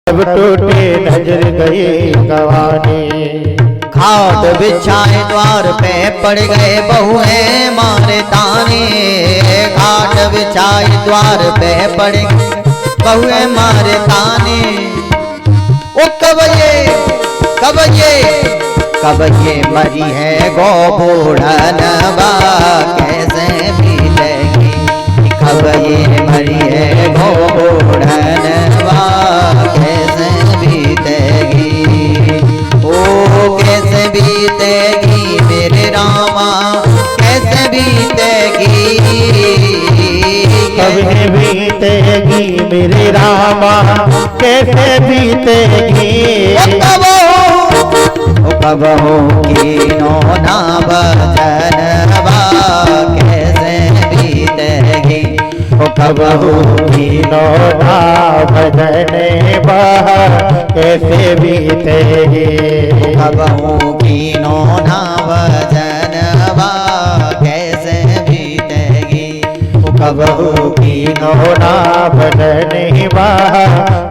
सब टूटे नजर गई गवानी। खाट बिछाए द्वार पे पड़ गए बहुएं मारे ताने। खाट बिछाए द्वार पे पड़ गए बहुएं मारे ताने। ओ कब ये मरी है गो बूढ़नवा कैसे मिलेगी। कब ये मरी है गो बूढ़नवा कैसे बीतेगी। ओ कैसे बीतेगी मेरे रामा कैसे बीतेगी। कभी बीतेगी मेरे रामा कैसे बीतेगी। कब होगी नौना भजनवा कैसे बीतेगी। कब होगी नौना भजनवा कैसे बीतेगी। कब होगी नौना भजनवा कैसे बीतेगी। कब होगी नौना भजनवा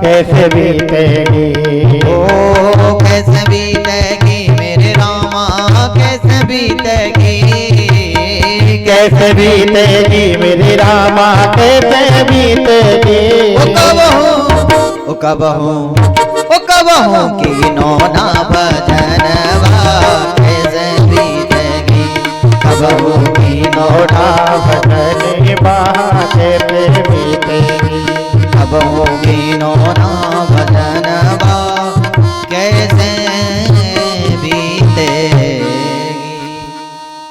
कैसे बीतेगी। ओ कैसे बीतेगी मेरे रामा कैसे बीतेगी। कैसे बीतेगी मेरे रामा कैसे बीतेगी। ओ कब हो कि नौना भजनवा कैसे बीतेगी। कब हो कि नौना भजनवा कैसे बीतेगी। कब हो कि नौना भजनवा कैसे बीतेगी।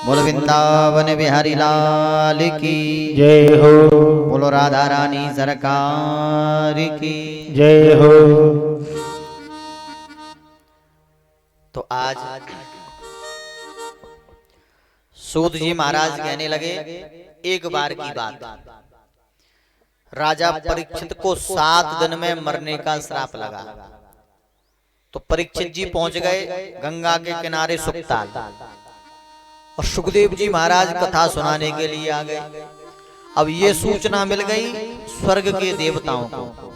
बोलो वृंदावन बिहारी लाल की जय हो। बोलो राधा रानी सरकार की जय हो। तो आज सूत जी महाराज कहने लगे एक बार की बात। राजा परीक्षित को 7 दिन में मरने का श्राप लगा। तो परीक्षित जी पहुंच गए गंगा के किनारे सुखताल और सुखदेव जी महाराज कथा सुनाने के लिए आ गए। अब ये सूचना मिल गई स्वर्ग के देवताओं को।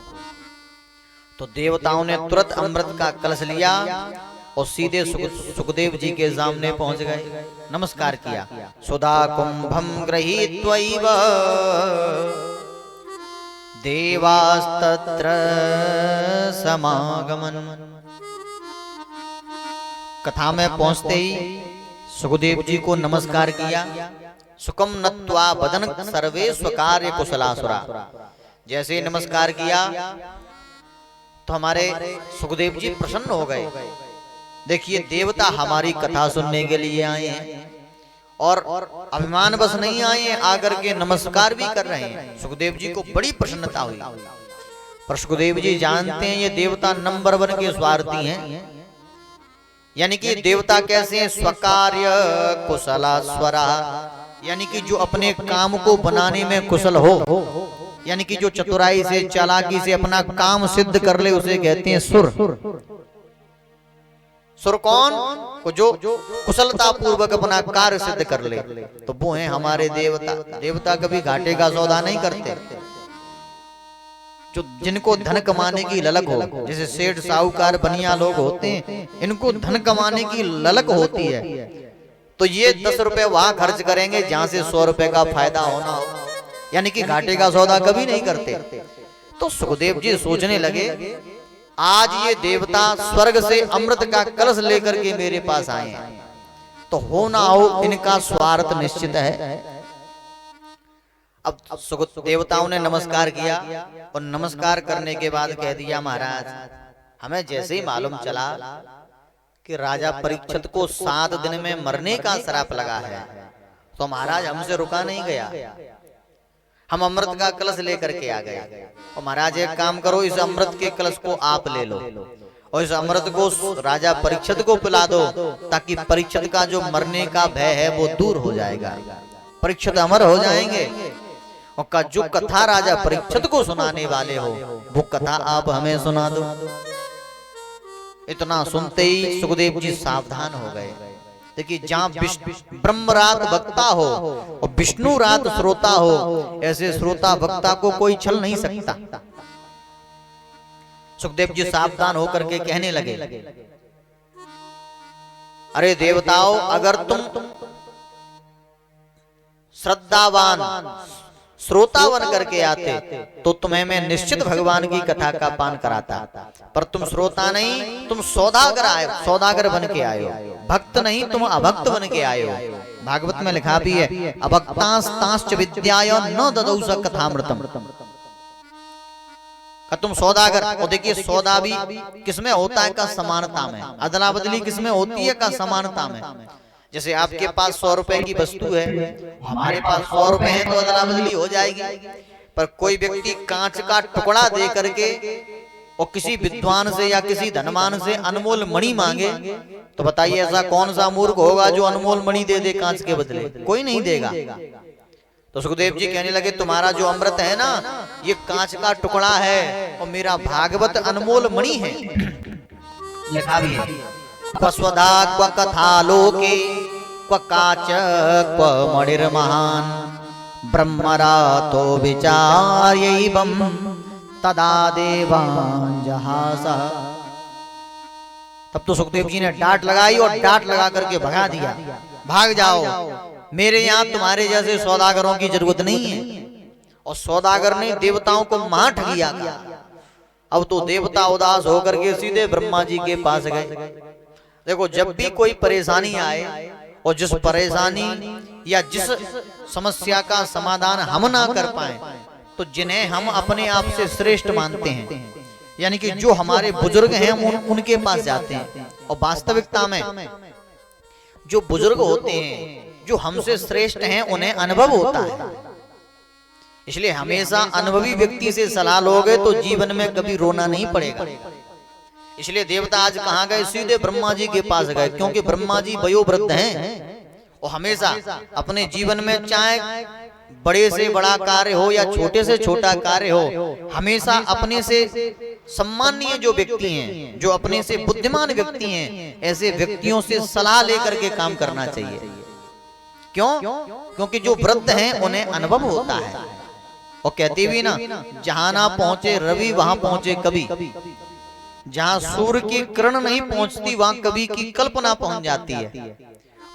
तो देवताओं ने तुरंत अमृत का कलश लिया और सीधे सुखदेव जी के सामने पहुंच गए, नमस्कार किया। सुधा कुंभम गृहीत्वैव देवास्तत्र समागमन। कथा में पहुंचते ही सुखदेव जी को नमस्कार किया। सुकम नत्वा बदन सर्वे स्वकार्य कुशलासुरा। जैसे ही नमस्कार किया तो हमारे सुखदेव जी प्रसन्न हो गए। देखिए देवता हमारी कथा सुनने के लिए आए हैं और अभिमान बस नहीं आए हैं, आकर के नमस्कार भी कर रहे हैं। सुखदेव जी को बड़ी प्रसन्नता हुई। पर सुखदेव जी जानते हैं ये देवता नंबर 1 के स्वार्थी हैं। यानी कि देवता कैसे हैं? स्वकार्य कुशलास्वरा, यानी कि जो अपने काम को बनाने में कुशल हो, यानी कि जो चतुराई से चालाकी से अपना काम सिद्ध कर ले उसे कहते हैं सुर। सुर कौन? जो कुशलता पूर्वक अपना कार्य सिद्ध कर ले, तो वो हैं हमारे देवता। देवता कभी घाटे का सौदा नहीं करते। जो जिनको धन कमाने की ललक हो, जैसे सेठ साहूकार बनिया लोग होते हैं, इनको धन कमाने की ललक होती है, तो ये 10 रुपए वहां खर्च करेंगे जहां से 100 रुपए का फायदा होना हो। यानी कि घाटे का सौदा कभी नहीं करते। तो सुखदेव जी सोचने लगे आज ये देवता स्वर्ग से अमृत का कलश लेकर के मेरे पास आए हैं, तो हो ना हो इनका स्वार्थ निश्चित है। अब देवताओं ने नमस्कार किया और नमस्कार करने के बाद कह दिया महाराज हमें जैसे ही मालूम चला कि राजा परीक्षित को 7 दिन में मरने का श्राप लगा है, तो महाराज हमसे रुका नहीं गया। हम अमृत का कलश लेकर के आ गए। और महाराज एक काम करो, इस अमृत के कलश को आप ले लो और इस अमृत को राजा परीक्षित को पिला दो, ताकि परीक्षित का जो मरने का भय है वो दूर हो जाएगा, परीक्षित अमर हो जाएंगे। और जो कथा राजा परीक्षित को सुनाने वाले हो वो कथा आप हमें सुना दो। इतना सुनते ही सुखदेव जी सावधान हो गए। देखिए जहाँ ब्रह्म रात वक्ता हो और विष्णु रात श्रोता हो, ऐसे श्रोता वक्ता को कोई छल नहीं सकता। सुखदेव जी सावधान होकर के कहने लगे, अरे देवताओं, अगर तुम श्रद्धावान श्रोता बन करके आते तो तुम्हें मैं निश्चित भगवान की कथा का पान कराता, पर तुम श्रोता नहीं, तुम सौदागर आए, सौदागर बन के आए हो, भक्त नहीं, तुम अभक्त बन के आए हो। भागवत में लिखा भी है, अभक्तांस्तांश्च विद्याय न ददौ स कथामृतम। तुम सौदागर, और देखिए सौदा भी किसमें होता है का समानता में, अदला बदली किसमें होती है का समानता में। जैसे आपके पास 100 रुपए की वस्तु है, हमारे पास 100 रुपए है तो अदला बदली हो जाएगी। पर कोई व्यक्ति कांच का टुकड़ा दे करके और किसी विद्वान से या किसी धनवान से अनमोल मणि मांगे, तो बताइए ऐसा कौन सा मूर्ख होगा जो अनमोल मणि दे दे कांच के बदले? कोई नहीं देगा। तो सुखदेव जी कहने लगे, तुम्हारा जो अमृत है ना, ये कांच का टुकड़ा है और मेरा भागवत अनमोल मणि है। लिखा भी है, क्व स्वधा क्व कथा लोके क्व काच क्व मणिर्महान ब्रह्मरातो विचार्यैवं तदा देवान् जहास। तब तो सुखदेव जी ने डांट लगाई और डांट लगा करके भगा दिया, भाग जाओ, मेरे यहाँ तुम्हारे जैसे सौदागरों की जरूरत नहीं है। और सौदागर ने देवताओं को महा ठगिया। अब तो देवता उदास होकर के सीधे ब्रह्मा जी के पास गए। देखो, जब भी कोई परेशानी आए और जिस परेशानी या जिस समस्या का समाधान हम ना कर पाए, तो जिन्हें हम अपने आप से श्रेष्ठ मानते हैं, यानी कि जो हमारे बुजुर्ग हैं, उनके पास जाते हैं। और वास्तविकता में जो बुजुर्ग होते हैं, जो हमसे श्रेष्ठ हैं, उन्हें अनुभव होता है। इसलिए हमेशा अनुभवी व्यक्ति से सलाह लोगे तो जीवन में कभी रोना नहीं पड़ेगा। इसलिए देवता आज कहाँ गए? सीधे ब्रह्मा जी के पास गए, क्योंकि ब्रह्मा जी वयोवृद्ध हैं और हमेशा अपने जीवन में चाहे बड़े से बड़ा कार्य हो या छोटे से छोटा कार्य हो, हमेशा अपने से सम्माननीय जो व्यक्ति हैं, जो अपने से बुद्धिमान व्यक्ति हैं, ऐसे व्यक्तियों से सलाह लेकर के काम करना चाहिए। क्यों? क्योंकि जो वृद्ध हैं उन्हें अनुभव होता है। और कहते भी ना, जहां ना पहुंचे रवि वहां पहुंचे कवि। जहां सूर्य की किरण नहीं पहुंचती वहां कवि की कल्पना पहुंच जाती है।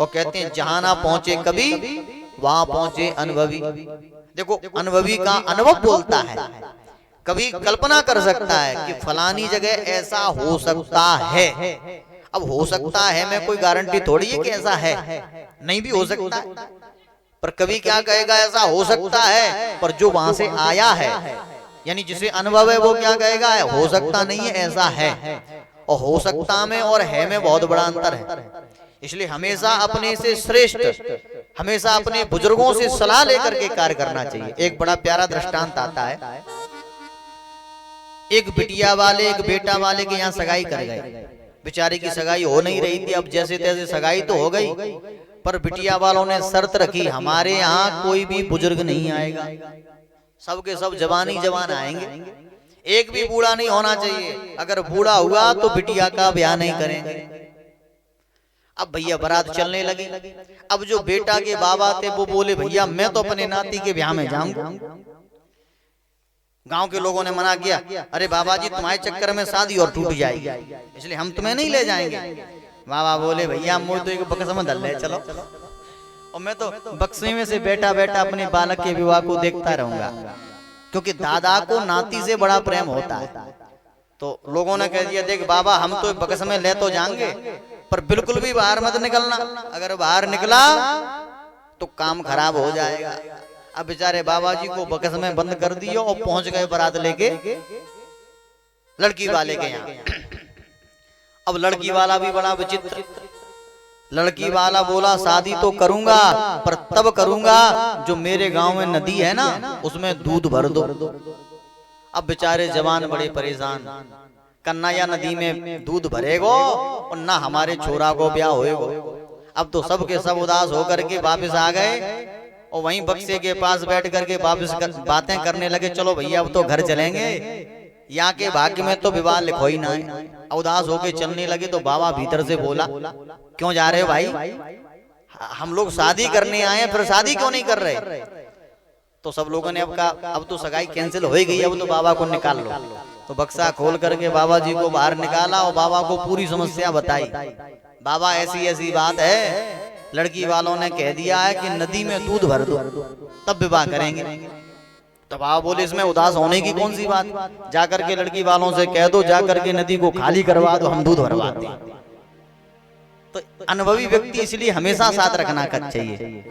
और कहते हैं जहां ना पहुंचे कवि वहां पहुंचे अनुभवी। देखो, अनुभवी का अनुभव बोलता है। कभी कल्पना कर सकता है कि फलानी जगह ऐसा हो सकता है। अब हो सकता है में कोई गारंटी थोड़ी है कि ऐसा है, नहीं भी हो सकता। पर कभी क्या कहेगा? ऐसा हो सकता है। पर जो वहां से आया है, यानी जिसे अनुभव है, वो क्या कहेगा? हो सकता नहीं है, ऐसा है। और हो सकता में और है में बहुत बड़ा अंतर है। इसलिए हमेशा अपने से श्रेष्ठ, हमेशा अपने बुजुर्गों से सलाह लेकर के कार्य करना चाहिए। एक बड़ा प्यारा दृष्टांत आता है। एक बिटिया वाले एक बेटा वाले के यहाँ सगाई कर गए। बेचारे की सगाई हो नहीं रही थी। अब जैसे तैसे सगाई तो हो गई, पर बिटिया वालों ने शर्त रखी, हमारे यहाँ कोई भी बुजुर्ग नहीं आएगा, सबके सब जवान ही जवान आएंगे, एक भी बूढ़ा नहीं होना चाहिए। अगर बूढ़ा हुआ तो बिटिया का ब्याह नहीं करेंगे। अब भैया बारात चलने लगी। अब जो बेटा के बाबा थे वो बोले, भैया मैं तो अपने नाती के ब्याह में जाऊंगा। गांव के लोगों ने मना किया, अरे बाबा जी तुम्हारे चक्कर में शादी और टूट जाएगी, इसलिए हम तुम्हें नहीं ले जाएंगे। बाबा बोले, भैया मुझे तो एक बक्सा में धल ले चलो, और मैं तो बक्से में से बैठा बैठा अपने बालक के विवाह को देखता रहूंगा। क्योंकि दादा को नाती से बड़ा प्रेम होता है। तो लोगों ने कह दिया, देख बाबा हम तो बक्स में ले तो जाएंगे, पर बिल्कुल भी बाहर मत निकलना, अगर बाहर निकला तो काम खराब हो जाएगा। अब बेचारे बाबा जी को बक्स में बंद कर दिया और पहुंच गए बारात लेके लड़की वाले के यहाँ। अब लड़की वाला भी बड़ा विचित्र। लड़की वाला बोला, शादी तो करूंगा, पर तब करूंगा जो मेरे गांव में नदी है ना, उसमें दूध भर दो। अब बेचारे जवान बड़े परेशान, कन्ना या नदी में दूध भरेगो और ना हमारे छोरा को ब्याह होएगो। अब तो सबके सब उदास होकर के वापस आ गए और वहीं बक्से के पास बैठ करके वापस बातें करने लगे, चलो भैया अब तो घर चलेंगे, यहाँ के भाग्य में तो विवाह लिखो ही ना है। उदास होके चलने लगे तो बाबा भीतर से बोला, क्यों जा रहे हो भाई? हम लोग शादी करने आए हैं, फिर शादी क्यों नहीं कर रहे? तो सब लोगों ने अब कहा, अब तो सगाई कैंसिल हो ही गई, अब तो बाबा को निकाल लो। तो बक्सा खोल करके बाबा जी को बाहर निकाला और बाबा को पूरी समस्या बताई। बाबा ऐसी ऐसी बात है, लड़की वालों ने कह दिया है कि नदी में दूध भर दो तब विवाह करेंगे। तो बाबा बोले इसमें उदास होने की कौन सी बात, जाकर के लड़की वालों से कह दो जाकर के नदी को खाली करवा दो, हम दूध भरवाते हैं। तो अनुभवी व्यक्ति इसलिए हमेशा साथ रखना चाहिए,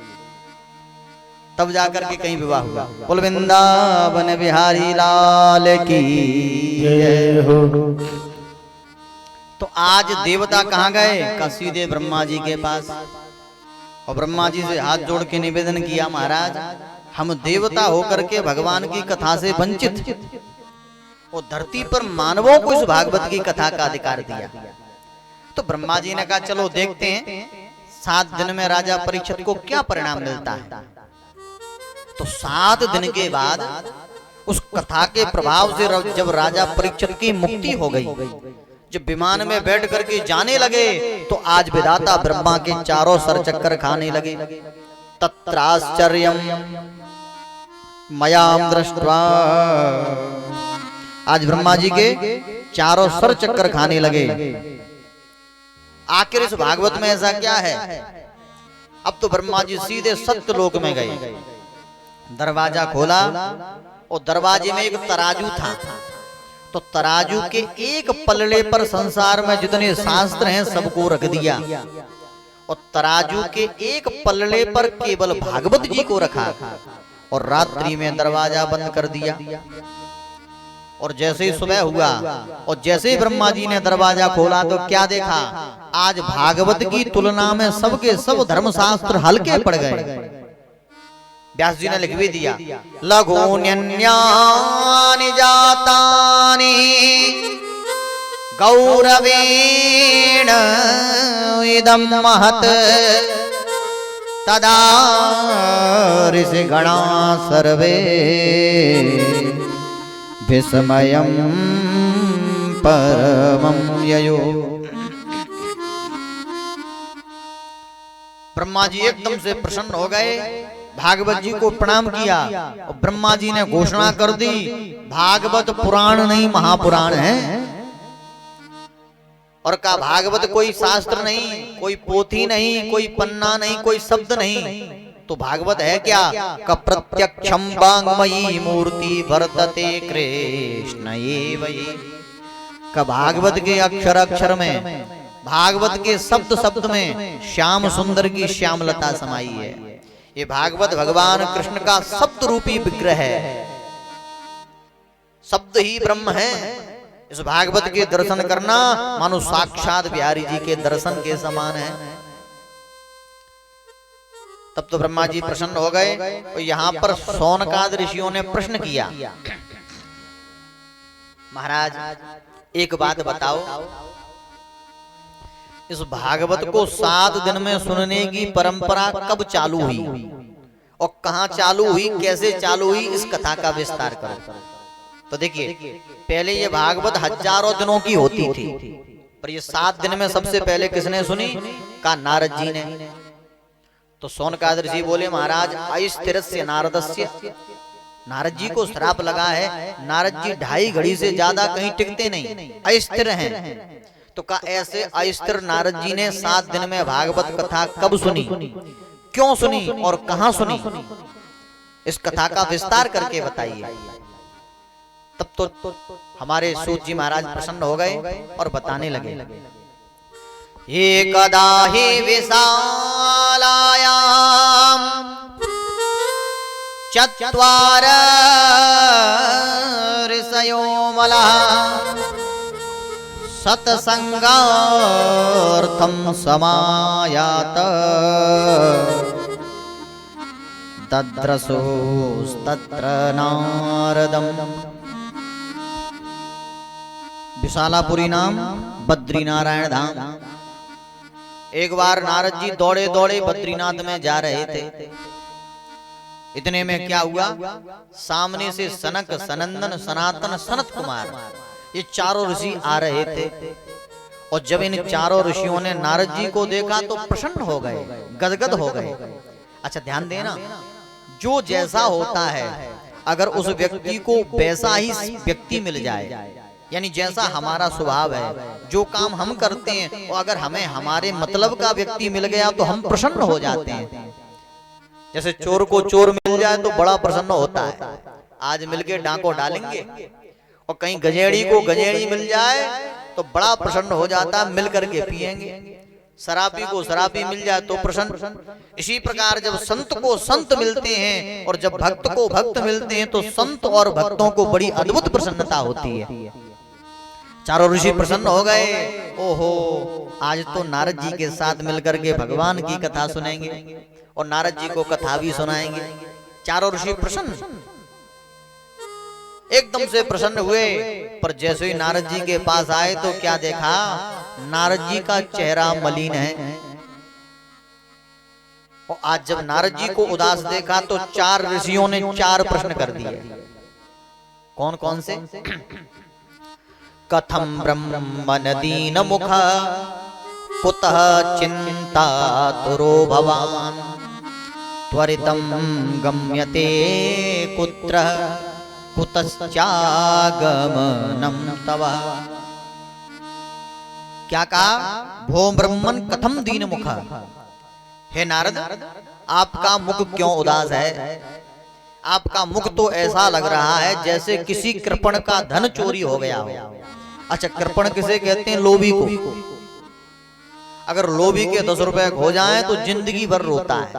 तब जाकर के कहीं विवाह हुआ। बोल वृंदावन बिहारी लाल की जय हो। तो आज देवता कहाँ गए? का सीधे ब्रह्मा जी के पास, और ब्रह्मा जी से हाथ जोड़ के निवेदन किया, महाराज हम देवता होकर के भगवान की कथा से वंचित, और धरती पर मानवों को इस भागवत की कथा का अधिकार दिया। तो ब्रह्मा जी ने कहा चलो देखते हैं 7 दिन में राजा परीक्षित को क्या परिणाम मिलता है। तो 7 दिन के बाद उस कथा के प्रभाव से जब राजा परीक्षित की मुक्ति हो गई, जब विमान में बैठ करके जाने लगे, तो आज विधाता ब्रह्मा के चारों सर चक्कर खाने लगे। तत्राश्चर्यम मयाम दृष्ट्वा, आज ब्रह्मा जी के चारों सर चक्कर खाने लगे। आखिर इस भागवत में ऐसा क्या है? अब तो ब्रह्मा जी सीधे सत्यलोक में गए, दरवाजा खोला और दरवाजे में एक तराजू था। तो तराजू के एक पलड़े पर संसार में जितने शास्त्र हैं सबको रख दिया, और तराजू के एक पलड़े पर केवल भागवत जी को रखा, और रात्रि में दरवाजा बंद कर दिया। और जैसे ही सुबह हुआ और जैसे ही ब्रह्मा जी ने दरवाजा खोला तो क्या देखा? आज भागवत की तुलना में सबके सब धर्मशास्त्र हल्के पड़ गए। व्यास जी ने लिख भी दिया, लघून्यन्यानि जातानि गौरवेण इदं महत् तदा ऋषिगणा सर्वे विस्मयं परमं ययो। ब्रह्मा जी एकदम से प्रसन्न हो गए, भागवत जी को प्रणाम किया, और ब्रह्मा जी ने घोषणा कर दी भागवत पुराण नहीं महापुराण है। और कहा भागवत कोई शास्त्र नहीं, कोई पोथी नहीं, कोई पन्ना नहीं, कोई शब्द नहीं, तो भागवत है क्या? का प्रत्यक्षम वाङ्मयी मूर्ति वर्तते कृष्ण एव ये। का भागवत के अक्षर अक्षर में, भागवत के शब्द शब्द में श्याम सुंदर की श्यामलता समाई है। ये भागवत भगवान कृष्ण का शब्द रूपी विग्रह है, शब्द ही ब्रह्म है। इस भागवत के दर्शन करना मानो साक्षात बिहारी जी के दर्शन के समान है। तब तो ब्रह्मा जी प्रसन्न हो गए। और यहाँ पर शौनकाद ऋषियों ने प्रश्न किया, महाराज एक बात बताओ, इस भागवत को 7 दिन में सुनने की परंपरा कब चालू हुई और कहाँ चालू हुई, कैसे चालू हुई, इस कथा का विस्तार करो। तो देखिए पहले ये भागवत हजारों दिनों की होती थी, पर ये 7 दिन में सबसे पहले किसने सुनी? का नारद जी ने। तो शौनकाद ऋषि बोले, महाराज अस्थिरस्य नारदस्य, नारद जी को श्राप लगा है, नारद जी 2.5 घड़ी से ज्यादा कहीं टिकते नहीं, अस्थिर हैं। तो का ऐसे अस्थिर नारद जी ने 7 दिन में भागवत कथा कब सुनी, क्यों सुनी और कहां सुनी, इस कथा का विस्तार करके बताइए। तब तो हमारे सूत जी महाराज प्रसन्न हो गए और बताने लगे, एकदा हि विशालायां चत्वार ऋषयो मलः सत्संगार्थं समायात तद्रसोस्तत्र नारदम्। विशालापुरी नाम बद्रीनारायण धाम। एक बार नारद जी दौड़े दौड़े बद्रीनाथ में जा रहे थे। इतने में क्या हुआ, सामने से सनक, सनंदन, सनातन, सनत कुमार, ये चारों ऋषि आ रहे थे। और जब इन चारों ऋषियों ने नारद जी को देखा तो प्रसन्न हो गए, गदगद हो गए। अच्छा ध्यान देना, जो जैसा होता है अगर उस व्यक्ति को वैसा ही व्यक्ति मिल जाए यानी जैसा हमारा स्वभाव है, जो काम हम करते हैं, और अगर हमें हमारे मतलब का व्यक्ति मिल गया तो हम प्रसन्न हो जाते हैं। जैसे चोर को चोर मिल जाए तो बड़ा प्रसन्न होता है, आज मिलके डांको डालेंगे। और कहीं गजेड़ी को गजेड़ी मिल जाए तो बड़ा प्रसन्न हो जाता है, मिल करके पिएंगे। शराबी को शराबी मिल जाए तो प्रसन्न। इसी प्रकार जब संत को संत मिलते हैं और जब भक्त को भक्त मिलते हैं तो संत और भक्तों को बड़ी अद्भुत प्रसन्नता होती है। चारों ऋषि प्रसन्न हो गए। ओहो, आज तो नारद जी के साथ मिलकर के भगवान की कथा सुनेंगे और नारद जी को कथा भी सुनाएंगे। चारों ऋषि प्रसन्न, एकदम से प्रसन्न हुए। पर जैसे ही नारद जी के पास आए तो क्या देखा, नारद जी का चेहरा मलिन है। और आज जब नारद जी को उदास देखा तो चार ऋषियों ने चार प्रश्न कर दिए। कौन कौन से? कथम ब्रह्मन दीन मुख कुतः चिंता तुरो भवान त्वरितम गम्यते कुत्र कुतश्चागमनम तव। क्या कहा? भो ब्रह्मन कथम दीन मुख। हे नारद, आपका मुख क्यों उदास है? आपका मुख तो ऐसा लग रहा है जैसे किसी कृपण का धन चोरी हो गया हो। अच्छा, कृपण किसे कहते हैं? लोभी को। अगर लोभी के 10 रुपए खो जाएं तो जिंदगी भर रोता है,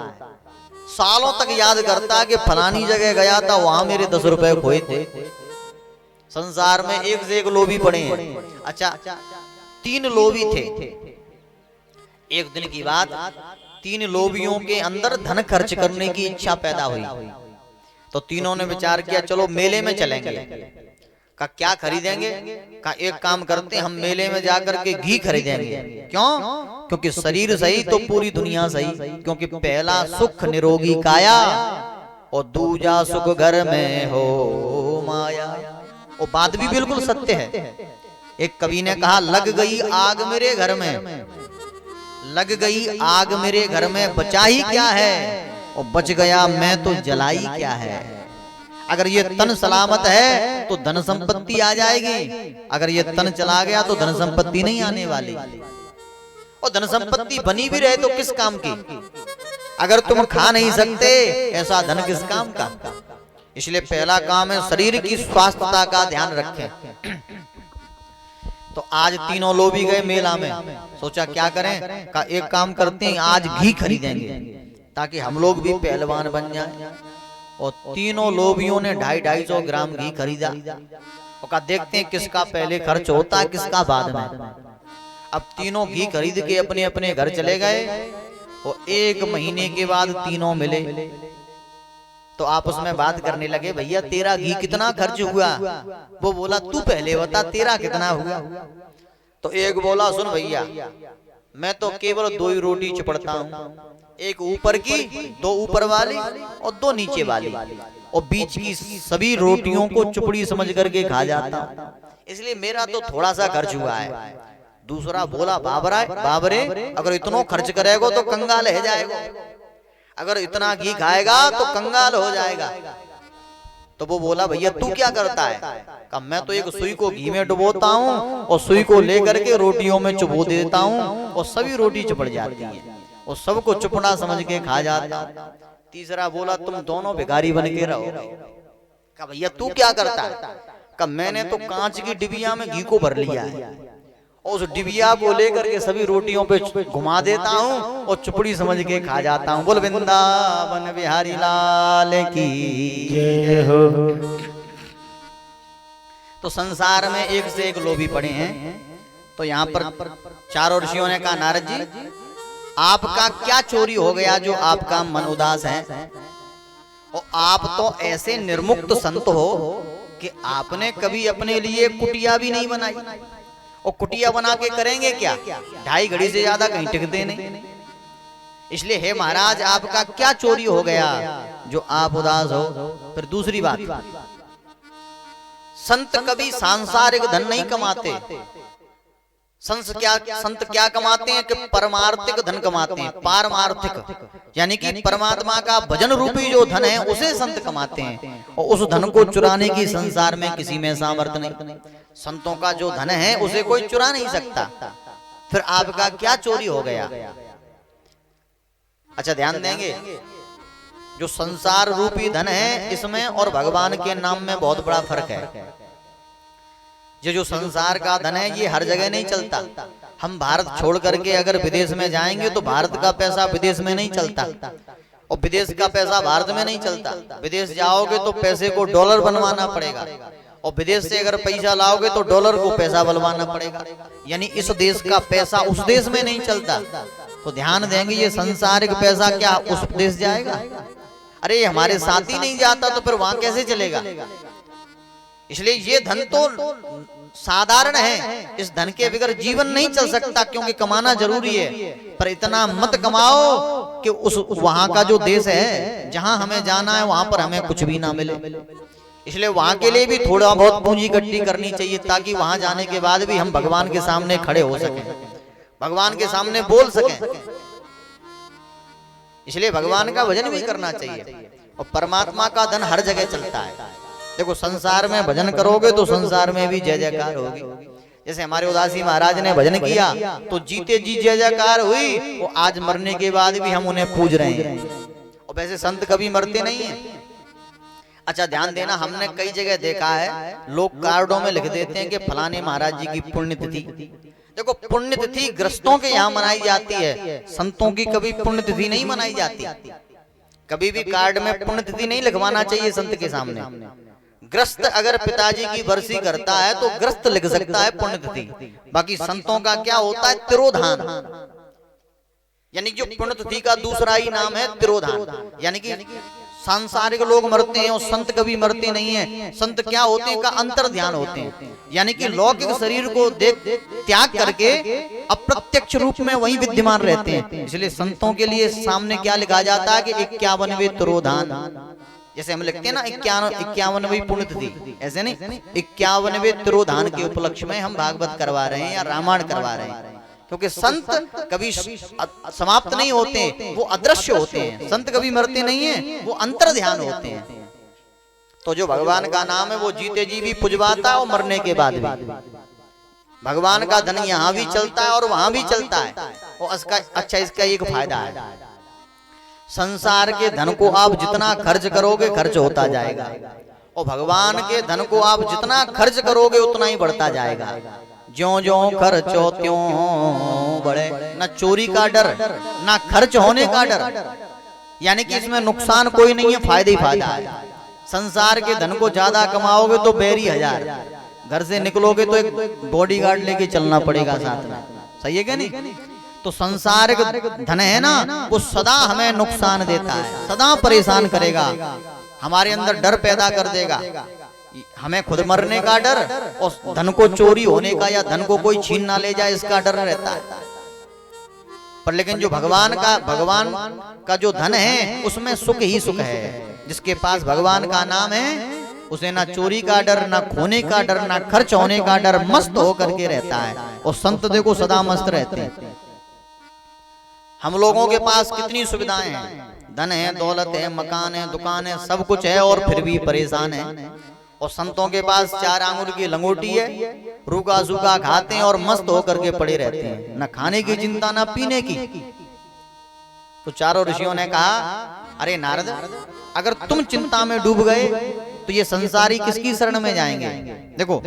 सालों तक याद करता है कि फलानी जगह गया था, वहां मेरे 10 रुपए खोए थे। संसार में एक से एक लोभी पड़े हैं। अच्छा, 3 लोभी थे। एक दिन की बात, 3 लोभियों के अंदर धन खर्च करने की इच्छा पैदा हुई। तो तीनों ने विचार किया, चलो मेले में चलेंगे। का क्या खरीदेंगे? का एक काम करते, हम मेले में जाकर के घी खरीदेंगे। क्यों? क्योंकि शरीर सही तो पूरी दुनिया सही। क्योंकि पहला सुख निरोगी काया और दूजा सुख घर में हो माया। वो बात भी बिल्कुल सत्य है। एक कवि ने कहा, लग गई आग मेरे घर में, लग गई आग मेरे घर में, बचा ही क्या है, और बच गया मैं तो जलाई क्या है। अगर ये तन सलामत है तो धन संपत्ति आ जाएगी, अगर ये तन चला गया तो धन संपत्ति नहीं आने वाली। और धन संपत्ति बनी भी रहे तो किस काम की? अगर तुम खा नहीं सकते ऐसा धन किस काम का? इसलिए पहला काम है शरीर की स्वास्थ्यता का ध्यान रखें। तो आज तीनों लोभी गए मेला में, सोचा क्या करें? का एक काम करते हैं, आज घी खरीदेंगे ताकि हम लोग भी पहलवान बन जाएं। और तीनों लोभियों ने 250-250 ग्राम घी खरीदा। और कहा देखते हैं किसका पहले खर्च होता है, किसका बाद में। अब तीनों घी खरीद के अपने अपने घर चले गए। और 1 महीने के बाद तीनों मिले तो आपस में बात करने लगे, भैया तेरा घी कितना खर्च हुआ? वो बोला तू पहले बता तेरा कितना हुआ? तो एक बोला, सुन भैया, मैं तो केवल 2 ही रोटी चिपड़ता हूँ, एक ऊपर की, 2 ऊपर वाली और 2 नीचे वाली, और बीच की सभी रोटियों को चुपड़ी समझ करके खा जाता हूँ, इसलिए मेरा तो थोड़ा सा खर्च हुआ है। दूसरा बोला, बाबरे, अगर इतना खर्च करेगा तो कंगाल रह जाएगा, अगर इतना घी खाएगा तो कंगाल हो जाएगा। तो वो बोला, भैया तू क्या करता है? कहा मैं तो एक सुई को घी में डुबोता हूँ और सुई को लेकर के रोटियों में चुबो देता हूँ और सभी रोटी चुपड़ जाती है और सबको चुपड़ा समझ के खा जाता। तीसरा बोला, तुम दोनों भिखारी बन के रहो। कहा भैया तू क्या करता है? कहा मैंने तो कांच की डिबिया में घी को भर लिया है और उस डिबिया को लेकर के सभी रोटियों पे घुमा देता हूँ और चुपड़ी समझ के खा जाता हूँ। बोल वृंदावन बिहारी लाल की जय हो। तो संसार में एक से एक लोभी पड़े हैं। तो यहाँ पर चारों ऋषियों ने कहा, नारद जी आपका क्या चोरी हो गया जो आपका मन उदास है? और आप तो ऐसे निर्मुक्त संत हो कि आपने कभी अपने लिए कुटिया भी नहीं बनाई। और कुटिया बना के करेंगे क्या? 2.5 घड़ी से ज्यादा कहीं टिकते नहीं। इसलिए हे महाराज आपका क्या चोरी हो गया जो आप उदास हो? फिर दूसरी बात, संत कभी सांसारिक धन नहीं कमाते, संत क्या कमाते हैं कि परमार्थिक धन कमाते हैं। पारमार्थिक यानी कि परमात्मा का भजन रूपी जो धन है उसे संत कमाते हैं, और उस धन को चुराने की संसार में किसी में सामर्थ्य नहीं। संतों का जो धन है उसे कोई चुरा नहीं सकता। फिर आपका क्या चोरी हो गया? अच्छा ध्यान देंगे, जो संसार रूपी धन है इसमें और भगवान के नाम में बहुत बड़ा फर्क है। ये जो संसार का धन है ये हर जगह नहीं चलता। हम भारत छोड़ करके अगर विदेश में जाएंगे तो भारत का पैसा विदेश में नहीं चलता, और विदेश का पैसा भारत में नहीं चलता। विदेश जाओगे तो पैसे को डॉलर बनवाना पड़ेगा, और विदेश से अगर पैसा लाओगे तो डॉलर को पैसा बनवाना पड़ेगा। यानी इस देश का पैसा उस देश में नहीं चलता। तो ध्यान देंगे, ये संसारिक पैसा क्या उस देश जाएगा? अरे हमारे साथ ही नहीं जाता तो फिर वहां कैसे चलेगा? इसलिए ये धन तो साधारण है, इस धन के बगैर जीवन नहीं चल सकता, क्योंकि कमाना जरूरी है। पर इतना मत कमाओ कि उस वहां का जो देश है जहां हमें जाना है वहां पर हमें कुछ भी ना मिले। इसलिए वहां के लिए भी थोड़ा बहुत पूंजी इकट्ठी करनी चाहिए, ताकि वहां जाने के बाद भी हम भगवान के सामने खड़े हो सकें, भगवान के सामने बोल सकें। इसलिए भगवान का भजन भी करना चाहिए, और परमात्मा का धन हर जगह चलता है। देखो संसार में भजन करोगे तो संसार में भी जय जयकार होगी। जैसे हमारे उदासी महाराज ने भजन किया तो जीते जी जय जयकार हुई, वो आज मरने के बाद भी हम उन्हें पूज रहे हैं। और वैसे संत कभी मरते नहीं है। अच्छा ध्यान देना, हमने कई जगह देखा है लोग कार्डों में लिख देते हैं कि फलाने महाराज जी की पुण्यतिथि। देखो पुण्यतिथि ग्रस्तों के यहाँ मनाई जाती है, संतों की कभी पुण्यतिथि नहीं मनाई जाती। कभी भी कार्ड में पुण्यतिथि नहीं लिखवाना चाहिए संत के सामने। ग्रस्त अगर पिताजी की बरसी करता है तो ग्रस्त लिख सकता है पुण्यतिथि। बाकी संतों का क्या होता है? तिरोधान, यानी जो पुण्यतिथि का दूसरा ही नाम है तिरोधान। यानी कि सांसारिक लोग मरते हैं और संत कभी मरते नहीं है। संत क्या होते हैं? का अंतर ध्यान होते हैं, यानी कि लौकिक शरीर को देख त्याग करके अप्रत्यक्ष रूप में वही विद्यमान रहते हैं। इसलिए संतों के लिए सामने क्या लिखा जाता है कि 51वें तिरोधान। जैसे हम लिखते हैं ना 51वीं पुण्यतिथि, ऐसे नहीं, 51वें तिरोधान के उपलक्ष्य में हम भागवत करवा रहे हैं या रामायण करवा रहे हैं। क्योंकि संत कभी समाप्त नहीं होते, वो अदृश्य होते हैं। संत कभी मरते नहीं है, वो अंतर ध्यान होते हैं। तो जो भगवान का नाम है वो जीते जी भी पुजवाता है और मरने के बाद भी। भगवान का धन यहाँ भी चलता है और वहां भी चलता है। और अच्छा इसका एक फायदा है, संसार के धन को आप जितना खर्च करोगे खर्च होता जाएगा, और भगवान के धन को आप जितना खर्च करोगे उतना ही बढ़ता जाएगा। ज्यों ज्यों खर्चो त्यों बढ़े, न चोरी का डर न खर्च होने का डर। यानी कि इसमें नुकसान कोई नहीं है, फायदा ही फायदा है। संसार के धन को ज्यादा कमाओगे तो बेरी हजार, घर से निकलोगे तो एक बॉडीगार्ड लेके चलना पड़ेगा साथ में। सही है क्या नहीं? तो संसारिक धन है ना, वो सदा हमें नुकसान देता है, सदा परेशान करेगा, हमारे अंदर डर पैदा कर देगा। हमें खुद मरने का डर और धन को चोरी होने का या धन को कोई छीन ना ले जाए इसका डर रहता है। पर लेकिन जो भगवान का जो धन है उसमें सुख ही सुख है। जिसके पास भगवान का नाम है उसे ना चोरी का डर, ना खोने का डर, ना खर्च होने का डर, मस्त होकर के रहता है। और संत देखो सदा मस्त रहते हैं। हम लोगों के पास कितनी सुविधाएं हैं, धन है, दौलत है, मकान है, दुकान है, सब कुछ है, और फिर भी परेशान है। और संतों के पास 4 आंगुर की लंगोटी है, रूखा सूखा खाते हैं और मस्त होकर के पड़े रहते हैं, न खाने की चिंता न पीने की। तो चारों ऋषियों ने कहा, अरे नारद, अगर तुम चिंता में डूब गए तो ये संसारी किसकी शरण में जाएंगे? देखो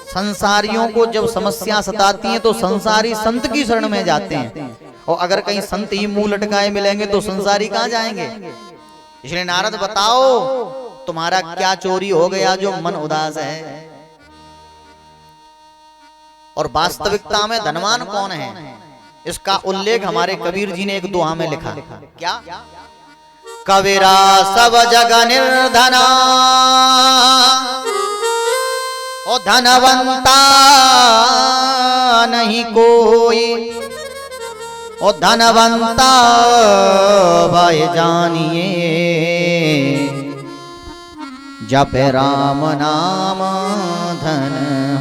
संसारियों को जब समस्या सताती है तो संसारी संत की शरण में जाते हैं, और अगर कहीं संत ही मुंह लटकाए मिलेंगे तो संसारी कहां जाएंगे? इसलिए नारद बताओ तुम्हारा क्या चोरी हो गया जो मन उदास है? और वास्तविकता में धनवान कौन है इसका उल्लेख हमारे कबीर जी ने एक दोहा में लिखा। क्या? कबीरा सब जग निर्धना ओ धनवंता नहीं कोई, ओ धनवंता भाई जानिए जप राम नाम धन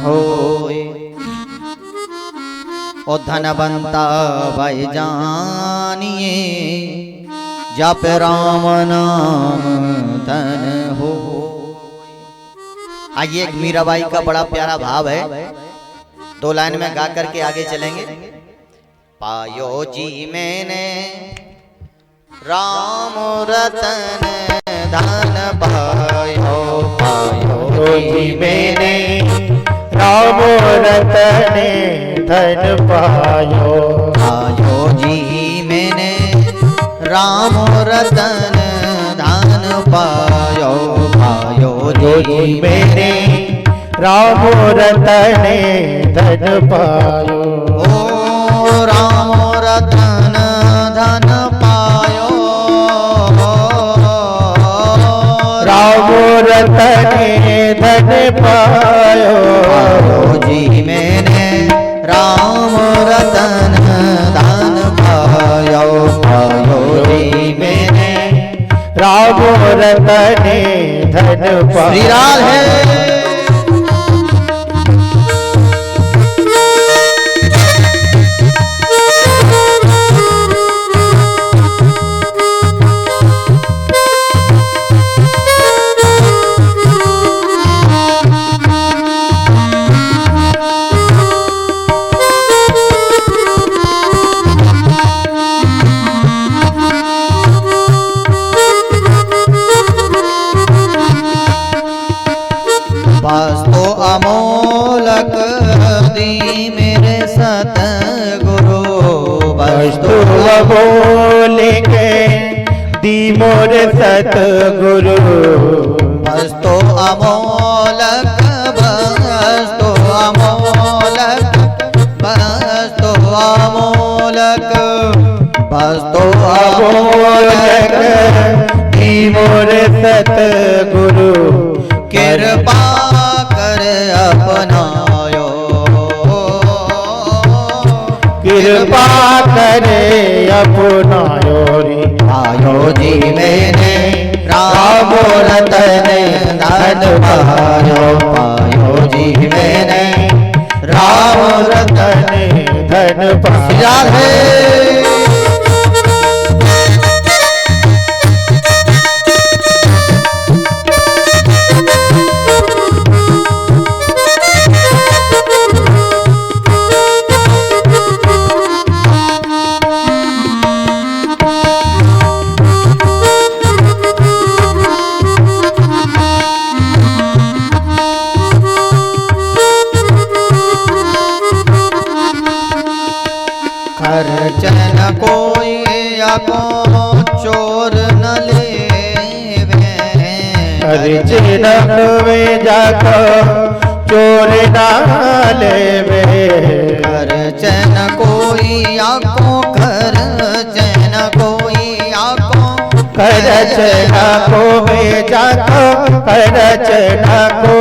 होए। ओ धनवंता भाई जानिए, जप राम नाम धन हो। आइए एक मीराबाई का बड़ा प्यारा भाव है, 2 लाइन में गा करके आगे चलेंगे। पायो जी मैंने राम रतन धन पायो, पायो जी मैंने राम रतन धन पायो। पायो जी मैंने राम रतन धन पायो, पायो जी मैंने राम रतन धन पायो। ओ राम रतन धन पायो, राम रतन धन पायो। पायो जी मैंने राम रतन धन पायो, पायो जी मैंने राम रतन धन पायो। श्री राधे। वस्तु अमोलक दी मेरे सतगुरु, वस्तु अमोलक दी मोर सतगुरु। वस्तु अमोलक, वस्तु अमोलक, वस्तु अमोलक, वस्तु अमोलक दी मोर सतगुरु। कृपा कर अपनायो, कृपा करे अपनायो रे। पायो जी मैंने राम रतन धन पायो, पायो जी मैंने राम रतन धन पायो। राधे। खर्चन कोई को चोर न लेवे, खर्चन में जाको चोर ना लेवे। खर्चन कोई को, खर्चन कोई को, खर्चना को में जाको, खर्चना को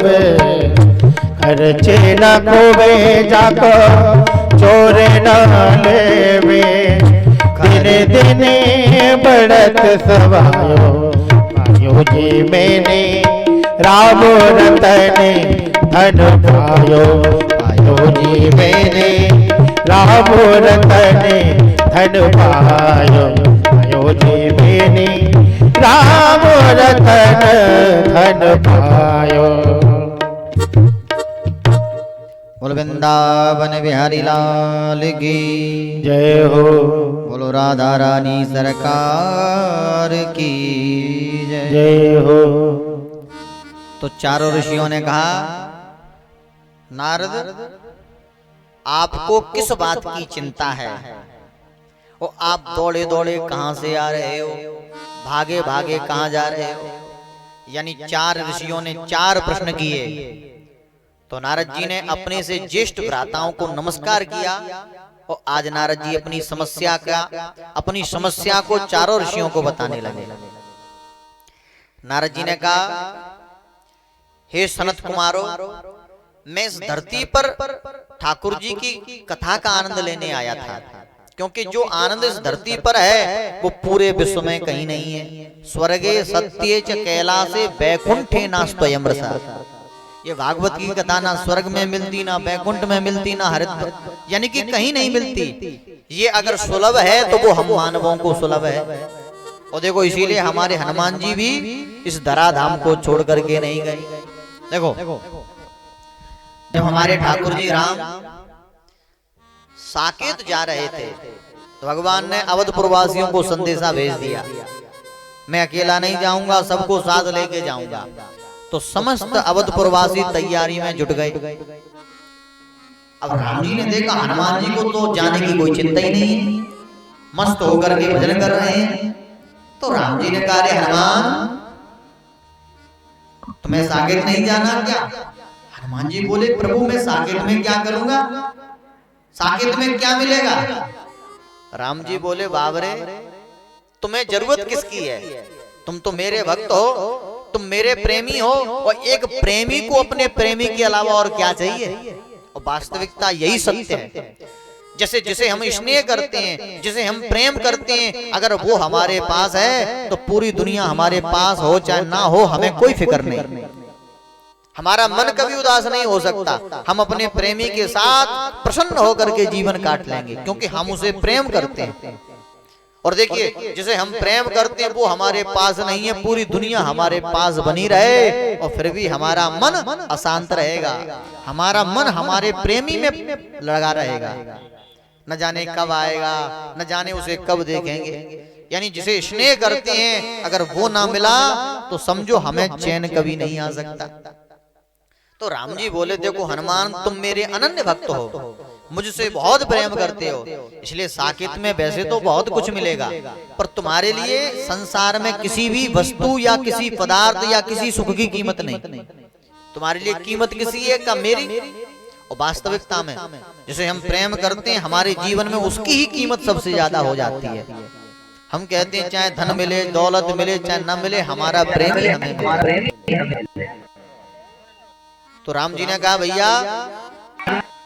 में, खर्चना को में जाको चोर न लेवे। दिने दिने बढ़त सवायो, पायो जी मैंने राम रतन धन पायो। पायो जी मैंने राम रतन धन पायो, पायो जी मैंने राम रतन धन पायो। बोल वृंदावन बिहारी लाल की जय हो। बोलो राधा रानी सरकार की जय। जय हो। तो चारों ऋषियों ने कहा, नारद आपको किस बात की चिंता है? वो आप दौड़े दौड़े कहां से आ रहे हो, भागे भागे कहां जा रहे हो? यानी 4 ऋषियों ने 4 प्रश्न किए। तो नारद जी ने अपने से ज्येष्ठ भ्राताओं को नमस्कार किया और आज नारद जी अपनी समस्या को चारों ऋषियों को बताने लगे। नारद जी ने कहा, हे सनत कुमारों, मैं इस धरती पर ठाकुर जी की कथा का आनंद लेने आया था, क्योंकि जो आनंद इस धरती पर है वो पूरे विश्व में कहीं नहीं है। स्वर्गे सत्ये च कैलासे वैकुंठे नास्त्वयं रसा। ये भागवत की कथा ना स्वर्ग में मिलती, ना बैकुंठ में मिलती, ना हरिद्वार, यानी कि कहीं नहीं मिलती। ये अगर सुलभ है तो वो हम मानवों को सुलभ है। और देखो इसीलिए हमारे हनुमान जी भी इस धराधाम को छोड़ करके नहीं गए। देखो जब हमारे ठाकुर जी राम साकेत जा रहे थे तो भगवान ने अवधपुर वासियों को संदेशा भेज दिया, मैं अकेला नहीं जाऊंगा, सबको साथ लेके जाऊंगा। तो समस्त अवधपुरवासी तैयारी में जुट गए। अब राम जी ने देखा हनुमान जी को तो जाने की कोई चिंता ही नहीं है, मस्त होकर के भजन कर रहे हैं। तो राम जी ने कहा, अरे हनुमान तुम्हें साकेत नहीं जाना क्या? हनुमान जी बोले, प्रभु मैं साकेत में क्या करूंगा, साकेत में क्या मिलेगा? राम जी बोले, बाबरे तुम्हें जरूरत किसकी है, तुम तो मेरे भक्त हो, तुम मेरे प्रेमी हो, और एक प्रेमी को अपने प्रेमी के अलावा और क्या चाहिए? और वास्तविकता यही सत्य है। जैसे जिसे हम स्नेह करते हैं, जिसे हम प्रेम करते हैं, अगर वो हमारे पास है तो पूरी दुनिया हमारे पास हो चाहे ना हो, हमें कोई फिक्र नहीं। हमारा मन कभी उदास नहीं हो सकता। हम अपने प्रेमी के साथ प्रसन्न होकर के जीवन काट लेंगे, क्योंकि हम उसे प्रेम करते हैं। और देखिए जिसे हम प्रेम करते हैं वो हमारे पास नहीं है, पूरी दुनिया हमारे पास बनी रहे और फिर भी हमारा मन अशांत रहेगा, हमारा मन हमारे प्रेमी में लगा रहेगा। न जाने कब आएगा, न जाने उसे कब देखेंगे। यानी जिसे स्नेह करते हैं अगर वो ना मिला तो समझो हमें चैन कभी नहीं आ सकता। तो राम जी बोले, देखो हनुमान तुम मेरे अनन्य भक्त हो, मुझसे बहुत प्रेम करते हो, इसलिए साकेत में वैसे तो बहुत कुछ मिलेगा, पर तुम्हारे लिए संसार में किसी भी वस्तु या किसी पदार्थ या किसी सुख की कीमत नहीं। तुम्हारे लिए कीमत किसी है का मेरी। और वास्तविकता में जिसे हम प्रेम करते हैं हमारे जीवन में उसकी ही कीमत सबसे ज्यादा हो जाती है। हम कहते हैं चाहे धन मिले, दौलत मिले, चाहे न मिले, हमारा प्रेम ही हमें मिले। तो राम जी ने कहा, भैया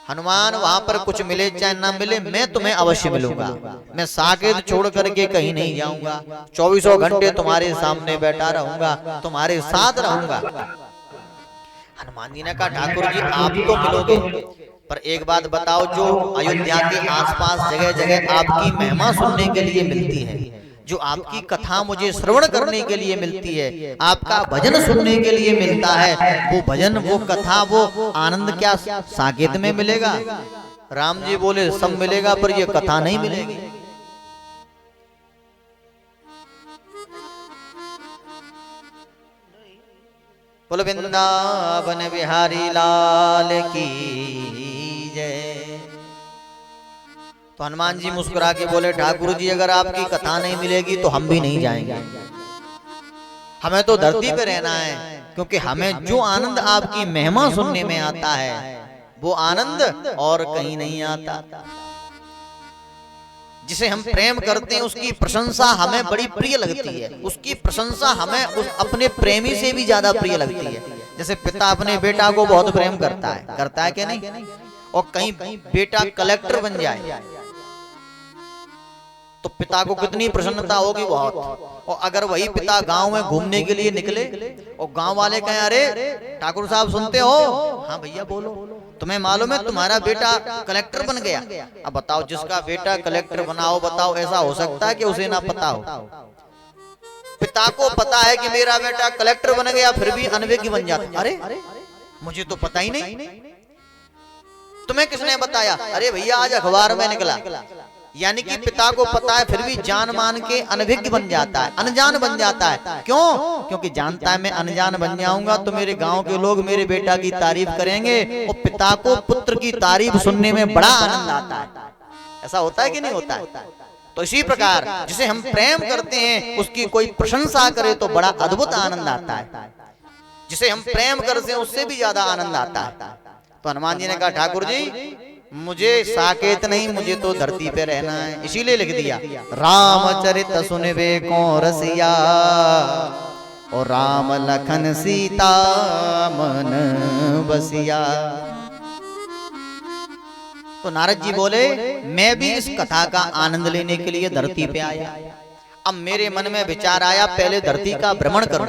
हनुमान वहां पर कुछ मिले चाहे ना मिले, मैं तुम्हें अवश्य मिलूंगा। मैं साकेत छोड़ करके कहीं नहीं जाऊंगा, 24 घंटे तुम्हारे सामने बैठा रहूंगा, तुम्हारे साथ रहूंगा। हनुमान जी ने कहा, ठाकुर जी आप तो मिलोगे, पर एक बात बताओ, जो अयोध्या के आसपास जगह जगह आपकी महिमा सुनने के लिए मिलती है, जो आपकी कथा मुझे श्रवण करने के लिए मिलती है, आपका भजन सुनने के लिए मिलता है, वो भजन, वो कथा, वो आनंद क्या साकेत में मिलेगा? राम जी बोले, सब मिलेगा पर ये कथा नहीं मिलेगी। बोलो वृंदावन बिहारी लाल की जय। तो हनुमान जी मुस्कुरा के बोले, ठाकुर जी अगर आपकी कथा नहीं मिलेगी तो हम भी नहीं जाएंगे, हमें तो धरती पे रहना है, क्योंकि हमें जो आनंद आपकी महिमा सुनने में आता है वो आनंद और कहीं नहीं आता। जिसे हम प्रेम करते हैं उसकी प्रशंसा हमें बड़ी प्रिय लगती है, उसकी प्रशंसा हमें उस अपने प्रेमी से भी ज्यादा प्रिय लगती है। जैसे पिता अपने बेटा को बहुत प्रेम करता है क्या नहीं? और कहीं बेटा कलेक्टर बन जाए तो पिता को कितनी प्रसन्नता होगी, बहुत। और अगर वही पिता गांव में घूमने के लिए निकले और गांव वाले कहें, अरे ठाकुर साहब सुनते हो? हाँ भैया बोलो, तुम्हें मालूम है तुम्हारा बेटा कलेक्टर बन गया। अब बताओ, जिसका बेटा कलेक्टर बना हो, बताओ ऐसा हो सकता है कि उसे ना पता हो? पिता को पता है कि मेरा बेटा कलेक्टर बन गया, फिर भी अनभिज्ञ बन जाता, अरे मुझे तो पता ही नहीं, तुम्हें किसने बताया? अरे भैया आज अखबार में निकला। यानी कि पिता को पता है फिर भी जान मान के अनभिज्ञ बन जाता है, अनजान बन जाता है। क्यों? क्योंकि जानता है मैं अनजान बन जाऊंगा तो मेरे गांव के लोग मेरे बेटा की तारीफ करेंगे, और पिता को पुत्र की तारीफ सुनने में बड़ा आनंद आता है। ऐसा होता है कि नहीं होता है? तो इसी प्रकार जिसे हम प्रेम करते हैं उसकी कोई प्रशंसा करे तो बड़ा अद्भुत आनंद आता है, जिसे हम प्रेम करते हैं उससे भी ज्यादा आनंद आता है। तो हनुमान जी ने कहा, ठाकुर जी मुझे साकेत नहीं, मुझे तो धरती पे रहना है। इसीलिए लिख दिया, रामचरित सुनबे को रसिया, और राम लखन सीता मन बसिया। तो नारद जी बोले, मैं भी इस कथा का आनंद लेने के लिए धरती पे आया। अब मेरे मन में विचार आया, पहले धरती का भ्रमण करूं।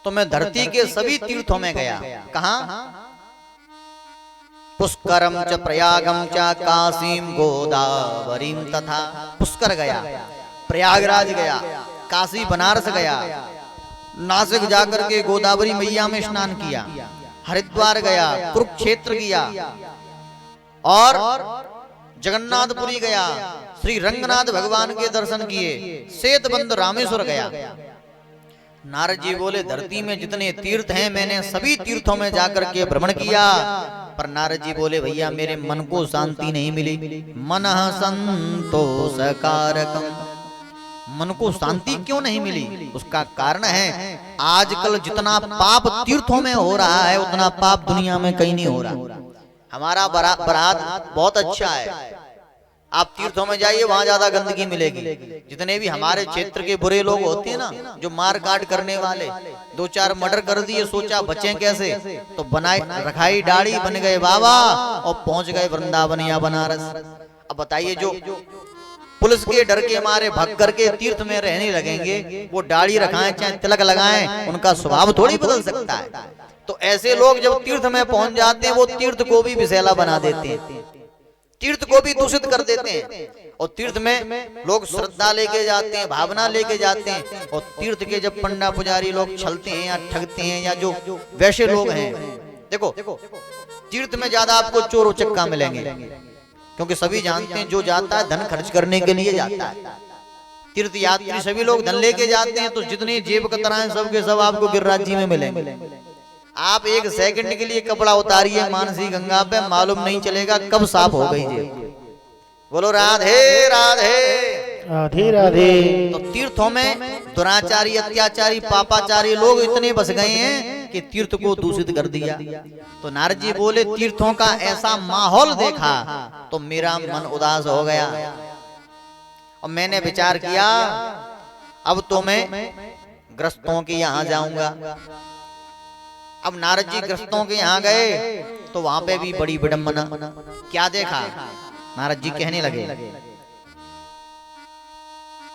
तो मैं धरती के सभी तीर्थों में गया। कहां? पुष्करम च प्रयागम च काशीम गोदावरीम तथा। पुष्कर गया, प्रयागराज गया, काशी बनारस गया, नासिक जाकर के गोदावरी मैया में स्नान किया, हरिद्वार गया, कुरुक्षेत्र गया और जगन्नाथपुरी गया, श्री रंगनाथ भगवान के दर्शन किए, सेतबंद रामेश्वर गया। नारद जी बोले धरती में जितने तीर्थ हैं मैंने सभी तीर्थों में जाकर के भ्रमण किया, पर नारद जी बोले भैया मेरे मन को शांति नहीं मिली। मनः संतोषकारकम, मन को शांति क्यों नहीं मिली? उसका कारण है आजकल जितना पाप तीर्थों में हो रहा है उतना पाप दुनिया में कहीं नहीं हो रहा। हमारा बारात बहुत अच्छा है, आप तीर्थों में जाइए वहां ज्यादा गंदगी मिलेगी। जितने भी हमारे क्षेत्र के बुरे लोग होते हैं ना, जो मार काट करने वाले, 2-4 मर्डर कर दिए, सोचा बचें कैसे, तो बनाई रखाई दाढ़ी बन गए बाबा और पहुंच गए वृंदावन या बनारस। अब बताइए जो पुलिस के डर के मारे भग करके तीर्थ में रहने लगेंगे, वो दाढ़ी रखाएं चाहे तिलक लगाएं, उनका स्वभाव थोड़ी बदल सकता है। तो ऐसे लोग जब तीर्थ में पहुंच जाते हैं वो तीर्थ को भी विषैला बना देते हैं, तीर्थ को भी दूषित कर देते हैं। और तीर्थ में लोग श्रद्धा लेके जाते हैं, भावना लेके जाते हैं, और तीर्थ के जब पंडा पुजारी लोग छलते हैं या ठगते हैं या जो वैसे लोग हैं, देखो तीर्थ में ज्यादा आपको चोर उचक्का मिलेंगे, क्योंकि सभी जानते हैं जो जाता है धन खर्च करने के लिए जाता है। तीर्थ यात्री सभी लोग धन लेके जाते हैं, तो जितने जेब कतरा है सब के सब आपको गिरिराज जी में मिलेंगे। आप 1 सेकंड के लिए कपड़ा उतारिए मानसी गंगा पे, मालूम नहीं चलेगा कब साफ हो गई जेब। बोलो राधे राधे राधे राधे। तो तीर्थों में दुराचारी, अत्याचारी, पापाचारी लोग इतने बस गए हैं कि तीर्थ को दूषित कर दिया। तो नारद जी बोले तीर्थों का ऐसा माहौल देखा तो मेरा मन उदास हो गया, और मैंने विचार किया अब तो मैं ग्रस्तों के यहाँ जाऊंगा। अब नारद जी ग्रस्तों के यहाँ गए तो वहां पे भी बड़ी विडंबना। क्या देखा? नारद जी कहने लगे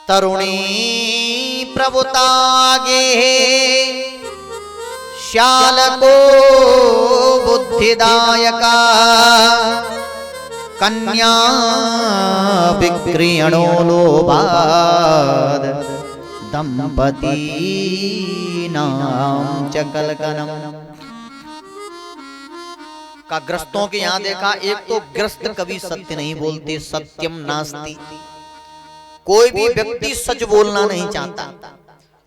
तरुणी प्रभुतागे श्याल को बुद्धिदायका कन्या विक्रियणो लोभाद दंपती नाम चकलकनम। का ग्रस्तों के यहाँ देखा, एक तो ग्रस्त कभी सत्य नहीं बोलते, सत्यम नास्ति, कोई भी व्यक्ति सच बोलना नहीं चाहता,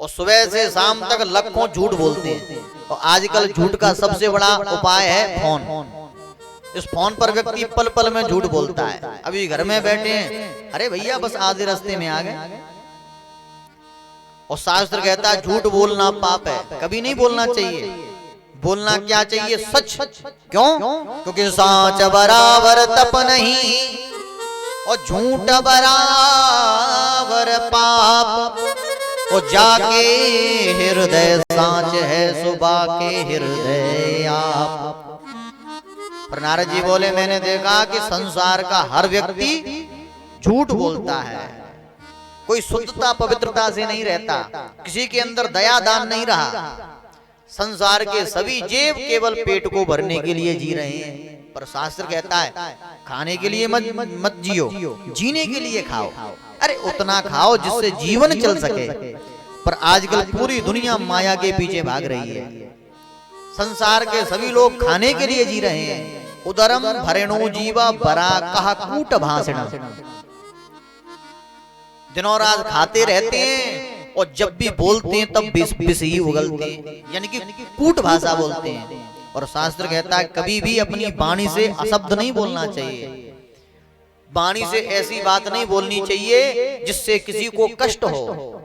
और सुबह से शाम तक लाखों झूठ बोलते हैं। और आजकल झूठ का सबसे बड़ा उपाय है फोन। इस फोन पर व्यक्ति पल पल में झूठ बोलता है। अभी घर में बैठे हैं, अरे भैया बस आधे रास्ते में आ गए। और शास्त्र कहता है झूठ बोलना पाप है, कभी नहीं बोलना चाहिए। बोलना क्या चाहिए? सच। क्यों? क्योंकि साच बराबर तप नहीं और झूठ बराबर पाप, और जाके हृदय साच है सुबह के हृदय आप। पर नारद जी बोले मैंने देखा कि संसार का हर व्यक्ति झूठ बोलता है, कोई शुद्धता पवित्रता से नहीं रहता, किसी के अंदर दया दान नहीं रहा। संसार के सभी जीव केवल पेट को भरने के लिए जी रहे हैं। पर शास्त्र कहता है खाने के लिए मत जियो, जीने के लिए खाओ। अरे उतना खाओ जिससे जीवन चल सके। पर आजकल पूरी दुनिया माया के पीछे भाग रही है। संसार के सभी लोग खाने के लिए जी रहे हैं। उदरम भरेणु जीवा बरा कहा कूट भाषण, दिनों रात खाते रहते हैं, और जब भी बोलते हैं तब विष ही उगलते हैं, यानी कि कूट भाषा बोलते हैं। और शास्त्र कहता है कभी भी अपनी वाणी से अशब्द नहीं बोलना चाहिए। वाणी से ऐसी बात नहीं बोलनी चाहिए जिससे किसी को कष्ट हो।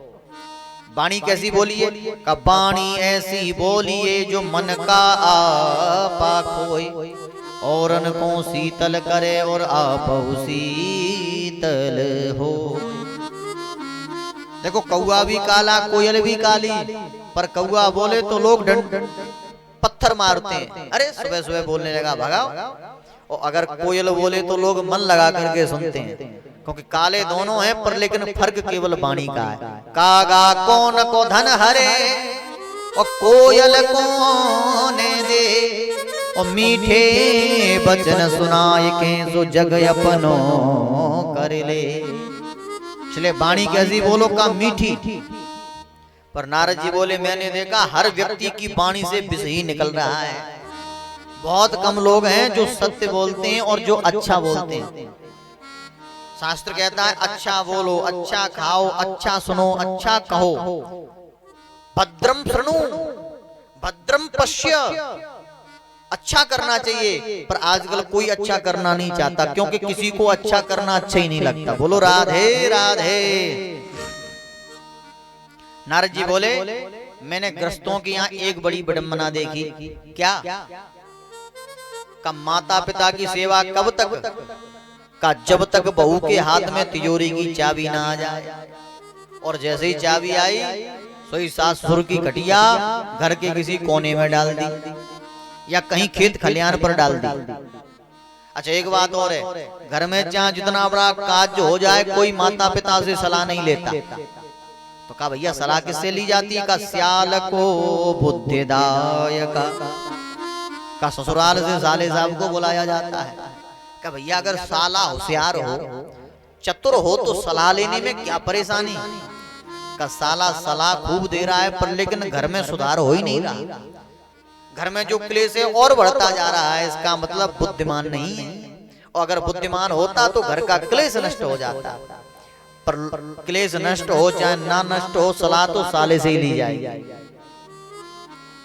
वाणी कैसी बोलिए? का वाणी ऐसी बोलिए जो मन का आपा खोए, और को शीतल करे और आप शीतल हो। देखो कौआ भी काला, कोयल भी काली, पर कौआ बोले तो लोग पत्थर मारते हैं। अरे सुबह सुबह बोलने लगा भगाओ। और अगर कोयल बोले तो लोग मन लगा करके सुनते हैं, क्योंकि काले दोनों हैं पर लेकिन फर्क केवल वाणी का है। कागा कौन को धन हरे और कोयल कोने दे और मीठे बचन सुनाए के सो जग अपनो कर ले। इसलिए वाणी कैसी बोलो का मीठी। पर नारद जी बोले मैंने देखा हर व्यक्ति की वाणी से विष ही निकल रहा है। बहुत कम लोग हैं जो सत्य बोलते हैं और जो अच्छा बोलते हैं। शास्त्र कहता है अच्छा बोलो, अच्छा खाओ, अच्छा सुनो, अच्छा कहो, भद्रम शृणु भद्रम पश्य। अच्छा करना चाहिए। पर आजकल कोई अच्छा करना नहीं चाहता, क्योंकि किसी को अच्छा करना अच्छा ही नहीं लगता। बोलो राधे राधे। नारद जी बोले मैंने ग्रस्तों की यहाँ एक बड़ी विडंबना देखी। क्या? का माता पिता की सेवा कब तक? का जब तक बहू के हाथ में तिजोरी की चाबी ना आ जाए। और जैसे ही चाबी आई सोई सासुर की खटिया घर के किसी कोने में डाल दी या कहीं खेत खलियान पर डाल दी। अच्छा एक बात और है, घर में चाहे जितना बड़ा काज हो जाए कोई माता पिता से सलाह नहीं लेता। तो कहा भैया सलाह किससे ली जाती है? का सियाल को बुद्धिदायका। का ससुराल से साले साहब को बुलाया जाता है। का भैया अगर साला होशियार हो, चतुर हो तो सलाह लेने में क्या परेशानी? का साला सलाह खूब दे रहा है पर लेकिन घर में सुधार हो ही नहीं रहा। घर में जो क्लेश है और बढ़ता जा रहा है, इसका मतलब बुद्धिमान नहीं है। और अगर बुद्धिमान होता तो घर का क्लेश नष्ट हो जाता। पर क्लेश नष्ट हो चाहे ना नष्ट हो, सलाह तो साले से ही ली जाएगी।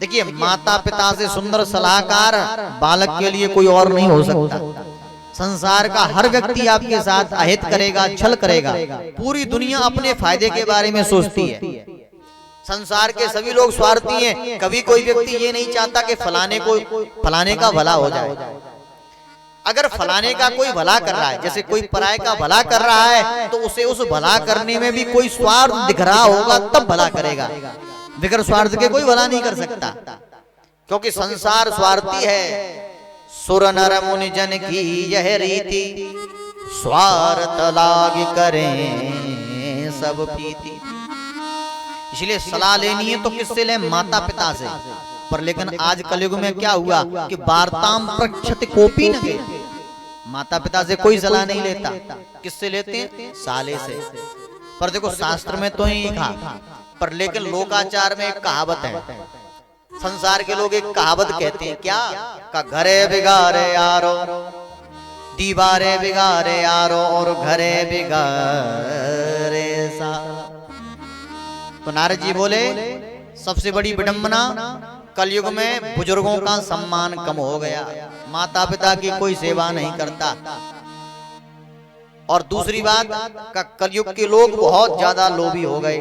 देखिए माता पिता से सुंदर सलाहकार बालक के लिए कोई और नहीं हो सकता। संसार का हर व्यक्ति आपके साथ अहित करेगा, छल करेगा। पूरी दुनिया अपने फायदे के बारे में सोचती है। संसार के सभी लोग स्वार्थी हैं। कभी कोई व्यक्ति ये नहीं चाहता कि फलाने का भला हो जाए। अगर फलाने का कोई भला कर रहा है, जैसे कोई पराये का भला कर रहा है, तो उसे उस भला करने में भी कोई स्वार्थ दिख रहा होगा तब भला करेगा। बगैर स्वार्थ के कोई भला नहीं कर सकता, क्योंकि संसार स्वार्थी है। सुर नर मुनि जन की यह रीति, स्वार्थ लाग करें सब प्रीति। इसलिए सलाह लेनी है तो किससे ले? माता पिता से। पर लेकिन आज कलयुग में क्या हुआ कि वार्ताम प्रक्षति कोपी न गए। माता पिता से कोई सलाह नहीं लेता। किससे लेते हैं? साले से। पर देखो शास्त्र में तो ही लिखा, पर लेकिन लोकाचार में एक कहावत है। संसार के लोग एक कहावत कहते हैं क्या? का घरे बिगाड़े यारो, दीवारे बिगाड़े यारो और घरे बिगाड़े सा। तो नारद जी बोले सबसे बड़ी विडंबना कलयुग में बुजुर्गों का सम्मान कम हो गया। माता पिता की कोई सेवा नहीं करता। और दूसरी बात का कलयुग के लोग बहुत ज्यादा लोभी हो गए।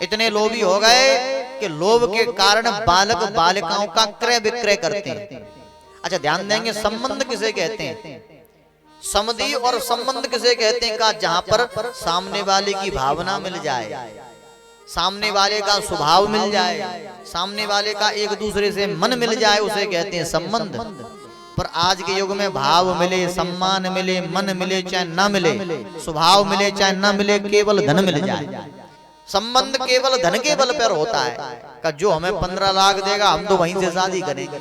इतने लोभी हो गए कि लोभ के कारण बालक बालिकाओं का क्रय विक्रय करते हैं। अच्छा ध्यान देंगे, संबंध किसे कहते हैं? समधि और संबंध किसे कहते हैं? का जहां पर सामने वाले की भावना मिल जाए, सामने वाले का स्वभाव मिल जाए, सामने वाले का एक दूसरे से मन मिल जाए, उसे कहते हैं संबंध। पर आज के युग में भाव मिले, सम्मान मिले, मन मिले चाहे ना मिले, स्वभाव मिले चाहे ना मिले, केवल धन मिल जाए। संबंध केवल धन के बल पर होता है। का जो हमें 15 लाख देगा हम तो वहीं से शादी करेंगे।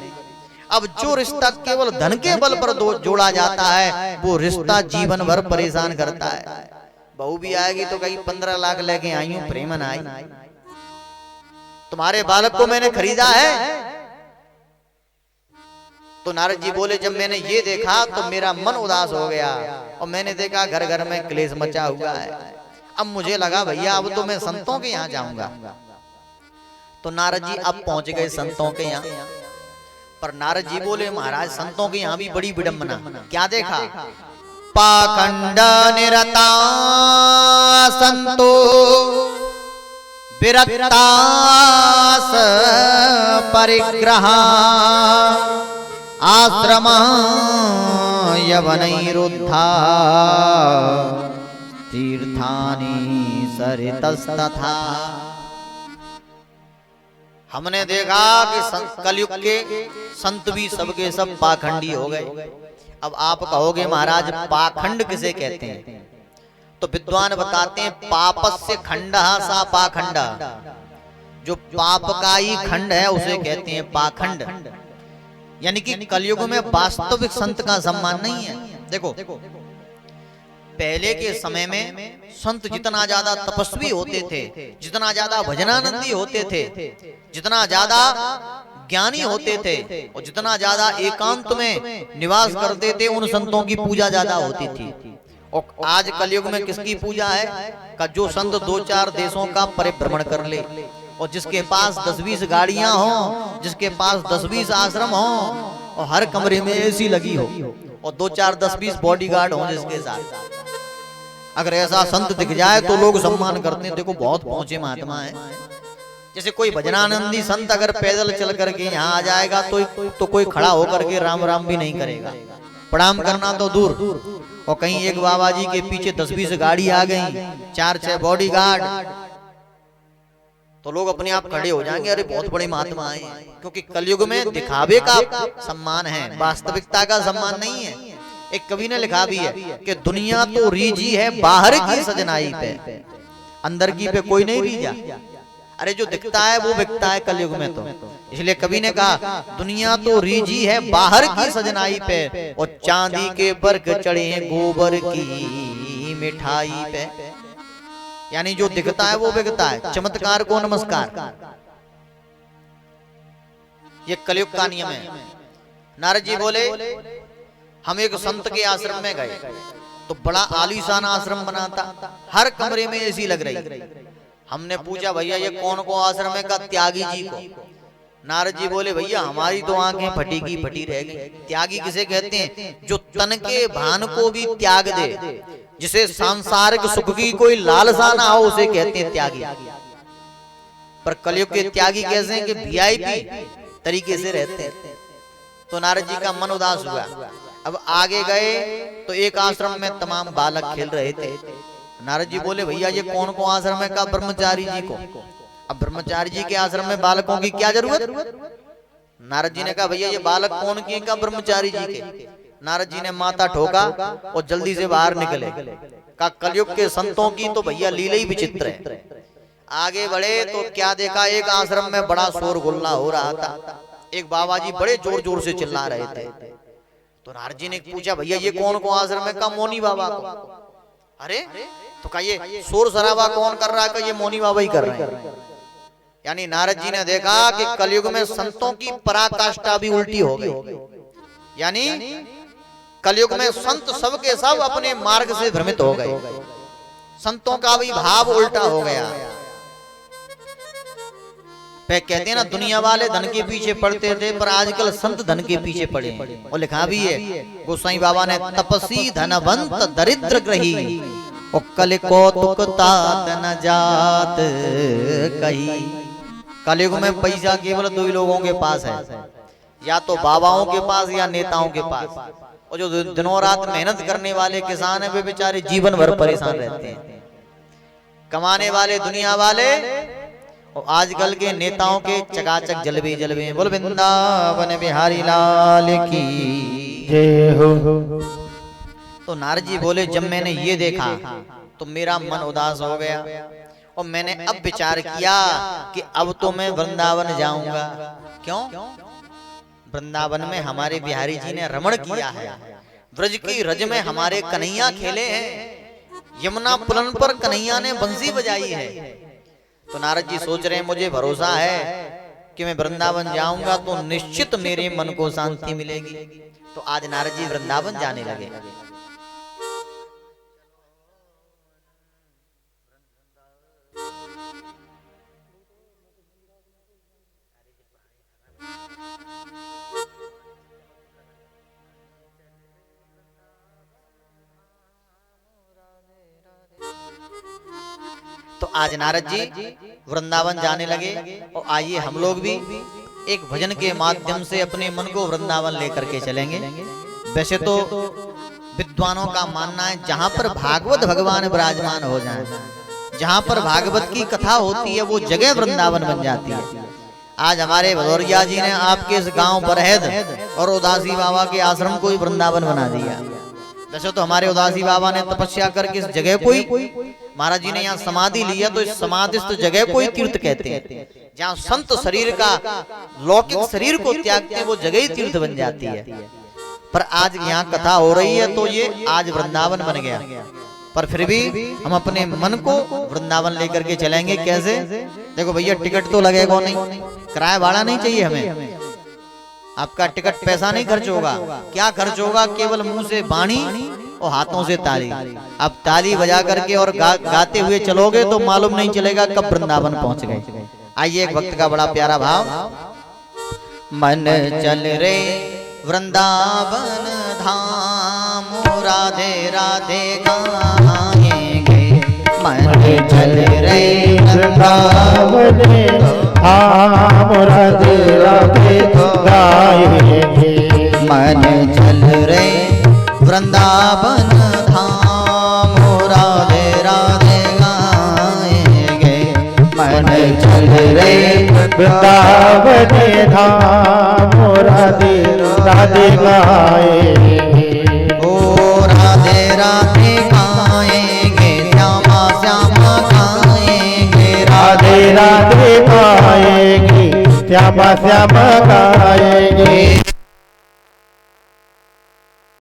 अब जो रिश्ता केवल धन के बल पर जोड़ा जाता है वो रिश्ता जीवन भर परेशान करता है। बहू भी आएगी तो कहीं 15 लाख लेके आई हूँ, प्रेमन आई, तुम्हारे बालक को मैंने खरीदा है। तो नारद जी बोले जब मैंने ये देखा तो मेरा मन उदास हो गया और मैंने देखा घर घर में क्लेश मचा हुआ है। अब मुझे लगा भैया अब तो मैं संतों के यहाँ जाऊंगा। तो नारद जी अब पहुंच गए संतों के यहाँ। पर नारद जी बोले महाराज संतों के यहाँ भी बड़ी विडंबना। क्या देखा? पाखंड निरता संतो विरक्तास परिग्रह आश्रम यवनैरुद्धा तीर्थानि सरितस्तथा। हमने देखा कि कलयुग के संत भी सबके सब पाखंडी हो गए। अब आप कहोगे महाराज पाखंड किसे कहते हैं? तो विद्वान बताते हैं पापस्य खंडः सा पाखंड। पाप के खंड जिसे कहते हैं, पाप के खंड जिसे कहते हैं, पाखंड। पाप के खंड जिसे कहते हैं, पाखंड। पाप के खंड जिसे कहते हैं, पाखंड। पाप के खंड जिसे कहते हैं, पाखंड। पाप के खंड जिसे कहते हैं, पाखंड। तो विद्वान बताते हैं पापस्य खंडः सा पाखंड। जो पाप का ही खंड है उसे कहते हैं पाखंड। यानी कि कलयुग में वास्तविक संत का सम्मान नहीं है। देखो पहले के समय में संत जितना ज्यादा तपस्वी होते थे, जितना ज्यादा भजनानंदी होते थे, जितना ज्यादा ज्ञानी होते थे और जितना ज्यादा एकांत में निवास करते थे, उन संतों की पूजा ज्यादा होती थी। और आज कलयुग में किसकी पूजा है का जो संत 2-4 देशों का परिभ्रमण कर ले और जिसके पास 10-20 गाड़ियां हो, जिसके पास 10-20 आश्रम हो और हर कमरे में एसी लगी हो और 2-4 10-20 बॉडीगार्ड हो जिसके साथ, अगर ऐसा संत दिख जाए तो लोग सम्मान करते हैं। देखो बहुत पहुंचे महात्मा है। जैसे कोई भजनानंदी संत अगर पैदल चल करके यहाँ आ जाएगा तो कोई खड़ा होकर के राम राम भी नहीं करेगा, प्रणाम करना तो दूर। और कहीं एक बाबा जी के पीछे 10-20 गाड़ी आ गई, 4-6 बॉडीगार्ड, तो लोग अपने आप खड़े हो जाएंगे, अरे बहुत बड़े महात्मा हैं। क्योंकि कलयुग में दिखावे का सम्मान है, वास्तविकता का सम्मान नहीं है। एक कवि ने लिखा भी है कि दुनिया तो रीझी है बाहर की सजनाई पे, अंदर की पे कोई नहीं रीझा। अरे जो दिखता है वो बिकता है कलयुग में। तो इसलिए कवि ने कहा दुनिया तो रीझी है बाहर की सजनाई पे और चांदी के बर्ग चढ़े हैं गोबर की मिठाई पे। यानी जो दिखता है वो बिकता है। चमत्कार को नमस्कार, ये कलयुग का नियम है। नारद जी बोले हम एक संत के आश्रम में गए तो बड़ा आलीशान आश्रम बना था, हर कमरे में एसी लग रही। हमने पूछा भैया ये कौन को आश्रम है का त्यागी जी को। नारद जी बोले भैया हमारी तो आंखें फटी की फटी रह गई। त्यागी किसे कहते हैं? जो तन के भान को भी त्याग दे, जिसे सांसारिक सुख की कोई लालसा ना हो, उसे कहते हैं त्यागी। पर कलयुग के त्यागी कैसे हैं कि वीआईपी तरीके से रहते हैं। तो नारद जी का मन उदास हुआ। अब आगे गए तो एक आश्रम में तमाम बालक खेल रहे थे। नारद जी बोले भैया ये कौन को आश्रम है का ब्रह्मचारी जी को। अब ब्रह्मचारी जी के आश्रम में बालकों की क्या जरूरत? नारद जी ने कहा भैया ये बालक कौन की का ब्रह्मचारी जी के। नारद जी ने माथा ठोका और जल्दी से बाहर निकले। का कलयुग के संतों की तो भैया लीला ही विचित्र है। आगे बढ़े तो क्या देखा, एक आश्रम में बड़ा शोर गुल्ला हो रहा था। एक बाबा जी बड़े जोर जोर से चिल्ला रहे थे। तो नारद जी ने पूछा भैया ये कौन को आश्रम है का मौनी बाबा को। अरे तो कहा ये शोर शराबा कौन कर रहा है का ये मौनी बाबा ही कर रहे हैं। यानी नारद जी ने देखा कि कलयुग में संतों की पराकाष्ठा भी उल्टी हो गई। यानी कलयुग में संत सब के सब अपने मार्ग से भ्रमित हो गए, संतों का भी भाव उल्टा हो गया। कहते हैं ना दुनिया वाले धन के पीछे पड़ते थे पर आजकल संत धन के पीछे पड़े। और लिखा भी है गोसाई बाबा ने तपसी धनवंत दरिद्र ग्रही और कल कौतुकता न जात कही। कलयुग में पैसा केवल 2 लोगों के पास है, या तो बाबाओं के पास या नेताओं के पास। और जो दिनों रात मेहनत करने वाले किसान है वे बेचारे जीवन भर परेशान रहते हैं। कमाने वाले दुनिया वाले और आजकल के नेताओं के चकाचक जलवे जलवे। बोल वृंदावन बिहारी लाल की जय हो। तो नारद जी बोले जब मैंने ये देखा तो मेरा मन उदास हो गया और मैंने अब विचार किया कि अब तो मैं वृंदावन जाऊंगा। क्यों? वृंदावन में हमारे बिहारी जी ने रमण किया है, ब्रज की रज में हमारे कन्हैया खेले हैं, यमुना पुलन पर कन्हैया ने बंसी बजाई है। तो नारद जी सोच रहे हैं मुझे भरोसा है कि मैं वृंदावन जाऊंगा तो निश्चित मेरे मन को शांति मिलेगी। तो आज नारद जी वृंदावन जाने लगे। तो आज नारद जी वृंदावन जाने लगे। और आइए हम लोग भी एक भजन के माध्यम से अपने मन को वृंदावन लेकर के चलेंगे। वैसे तो विद्वानों का मानना है जहां पर भागवत भगवान विराजमान हो जाएं, जहां पर भागवत की कथा होती है वो जगह वृंदावन बन जाती है। आज हमारे भदौरिया जी ने आपके इस गांव बरहेद और उदासी बाबा के आश्रम को ही वृंदावन बना दिया। वैसे तो हमारे उदासी बाबा ने तपस्या करके इस जगह को ही, महाराज जी ने यहाँ समाधि लिया तो इस समाधिस्थ जगह को ही तीर्थ कहते हैं। जहाँ संत शरीर का लौकिक शरीर को त्यागते हैं वो जगह ही तीर्थ बन जाती है। पर आज यहाँ कथा हो रही है तो ये आज वृंदावन बन गया, पर फिर भी हम अपने मन को वृंदावन लेकर के चलेंगे। कैसे? देखो भैया, टिकट तो लगेगा नहीं, किराया भाड़ा नहीं चाहिए हमें, आपका टिकट पैसा नहीं खर्च होगा। क्या खर्च होगा? केवल मुंह से वाणी और हाथों से ताली। अब ताली बजा करके और गाते हुए चलोगे तो मालूम नहीं चलेगा कब वृंदावन पहुंच गए। आइए, एक भक्त का बड़ा प्यारा भाव। मन चल रे वृंदावन धाम, राधे राधे गाएंगे। मन चल रे वृंदावन धाम, राधे राधे गाएंगे। मन चल रे वृंदावन धाम, राधे राधे गाएंगे। मन चल रे वृंदावन धाम, राधे राधे गाएंगे। ओ राधे राधे गाएंगे, श्यामा श्यामा गाएंगे। राधे राधे गाएंगे, श्यामा श्यामा गाएंगे।